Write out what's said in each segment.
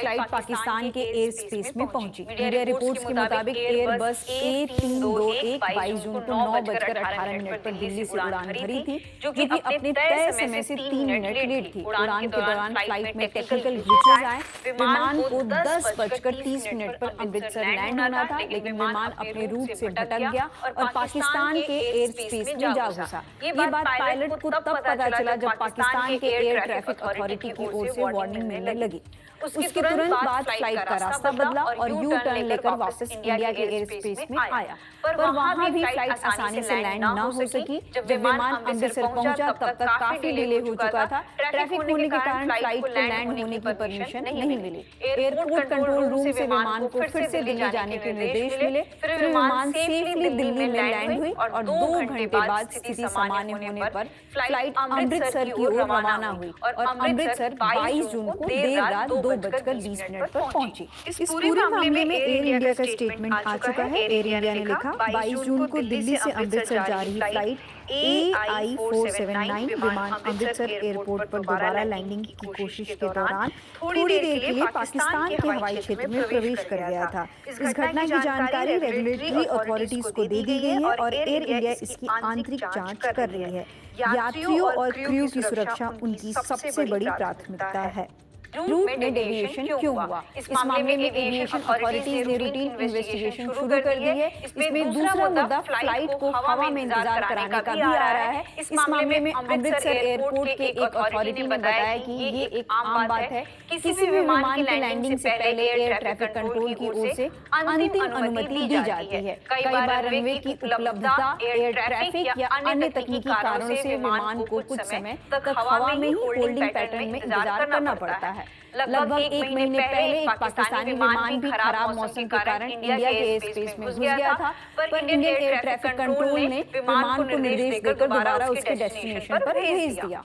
Flight Pakistan के air space में पहुंची। मीडिया रिपोर्ट्स के मुताबिक एयरबस A321 22 जून को 9:18 पर दिल्ली से उड़ान भरी थी, जो कि अपने तय समय से 3 मिनट लेट थी। उड़ान के दौरान फ्लाइट में टेक्निकल ग्लिचेस आए। विमान को 10:30 पर अमृतसर लैंड होना था, लेकिन विमान अपने रूट से भटक गया और पाकिस्तान के एयर स्पेस में जा घुसा। ये बात पायलट को तब पता चला जब पाकिस्तान के एयर ट्रैफिक अथॉरिटी की ओर से वार्निंग मिलने लगी। उसके तुरंत बाद फ्लाइट का रास्ता बदला और यू टर्न लेकर वापस इंडिया के एयर स्पेस में आया, पर वहां भी फ्लाइट आसानी से लैंड न हो सकी। जब विमान अमृतसर पहुंचा तब तक काफी डिले हो चुका था। ट्रैफिक होने के कारण फ्लाइट को लैंड होने की परमिशन नहीं मिली। एयरपोर्ट कंट्रोल रूम से विमान को फिर से दिल्ली जाने के निर्देश मिले। फिर विमान सेफली दिल्ली में लैंड हुई और 2 घंटे बाद स्थिति सामान्य होने पर फ्लाइट अमृतसर की ओर रवाना हुई और अमृतसर 22 जून को देर रात 2:20 पर पहुंची। इस पूरे मामले में एयर इंडिया का स्टेटमेंट आ चुका है। एयर इंडिया ने लिखा, 22 जून को दिल्ली से अमृतसर जा रही फ्लाइट AI479 विमान अमृतसर एयरपोर्ट पर दोबारा लैंडिंग की कोशिश के दौरान थोड़ी देर के लिए पाकिस्तान के हवाई क्षेत्र में प्रवेश कर गया था। इस घटना की जानकारी रेगुलेटरी अथॉरिटीज को दे दी गई है और एयर इंडिया इसकी आंतरिक जांच कर रही है। यात्रियों और क्रू की सुरक्षा उनकी सबसे बड़ी प्राथमिकता है। रूट में डेविएशन क्यों हुआ? इस मामले में एविएशन अथॉरिटीज ने रूटीन इन्वेस्टिगेशन शुरू कर दी है। इसमें दूसरा मुद्दा फ्लाइट को हवा में इंतजार कराने का भी आ रहा है। इस मामले में अमृतसर एयरपोर्ट के एक अथॉरिटी ने बताया कि ये एक आम बात है। किसी भी विमान की लैंडिंग से पहले एयर ट्रैफिक कंट्रोल की ओर से अंतिम अनुमति दी जाती है। कई बार रनवे की उपलब्धता, एयर ट्रैफिक या अन्य तकनीकी कारणों से विमान को कुछ समय तक हवा में ही होल्डिंग पैटर्न में इंतजार करना पड़ता है। लगभग 1 महीने पहले एक पाकिस्तानी विमान भी खराब मौसम के कारण इंडिया के एयर स्पेस में घुस गया था, पर इंडियन एयर ट्रैफिक कंट्रोल ने विमान को निर्देश देकर दोबारा उसके डेस्टिनेशन पर भेज दिया।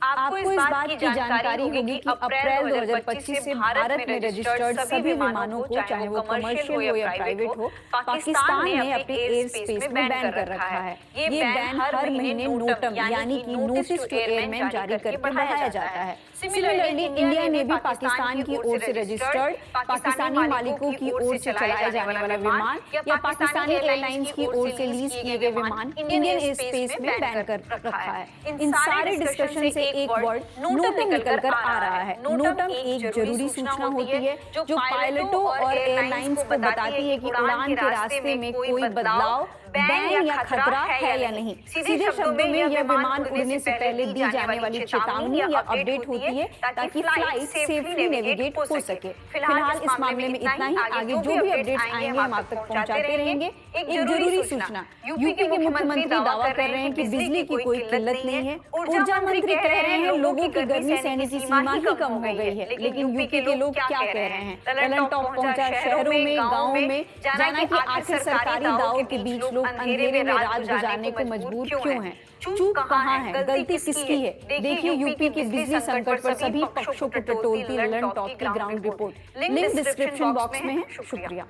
आपको इस बात की जानकारी होगी कि अप्रैल 2025 से भारत में रजिस्टर्ड सभी विमानों को, चाहे वो कमर्शियल हो या प्राइवेट हो, पाकिस्तान ने अपने एयर स्पेस में बैन कर रखा है। ये बैन हर महीने नोटम यानी कि नोटिस टू एयरमैन जारी करके बढ़ाया जाता है। सिमिलरली इंडिया ने भी पाकिस्तान की ओर से रजिस्टर्ड, पाकिस्तानी मालिकों की ओर से चलाए जाने वाला विमान या पाकिस्तानी एयरलाइंस की ओर से लीज किए गए विमान इंडियन एयर स्पेस में बैन कर रखा है। इन सारे डिस्कशन से एक वर्ड नोटम निकल कर आ रहा है। नोटम एक जरूरी सूचना होती है जो पायलटों और एयरलाइंस को बताती है कि उड़ान के रास्ते में कोई बदलाव, बैन या खतरा है या नहीं। सीधे शब्दों में यह विमान उड़ने से पहले दी जाने वाली चेतावनी या अपडेट होती है ताकि फ्लाइट सेफली नेविगेट हो सके। फिलहाल इस मामले में इतना ही। आगे जो भी अपडेट्स आएंगे हम आप तक पहुंचाते रहेंगे। एक जरूरी सूचना, यूपी के मुख्यमंत्री दावा कर रहे हैं कि बिजली की कोई किल्लत नहीं है। ऊर्जा मंत्री कह रहे हैं लोगों की गर्मी सहने की सीमा ही कम हो गई है, लेकिन यूपी के लोग क्या कह रहे हैं? ललन टॉप पहुंचा शहरों में, गाँवों में, जाना कि आखिर सरकारी दावों के बीच लोग अंधेरे में रात गुजारने को मजबूर क्यों हैं? चूक कहाँ है? गलती किसकी है? देखिए यूपी के बिजली संकट पर सभी पक्षों को टटोलती ललन टॉप की ground report. Link description box में है। शुक्रिया।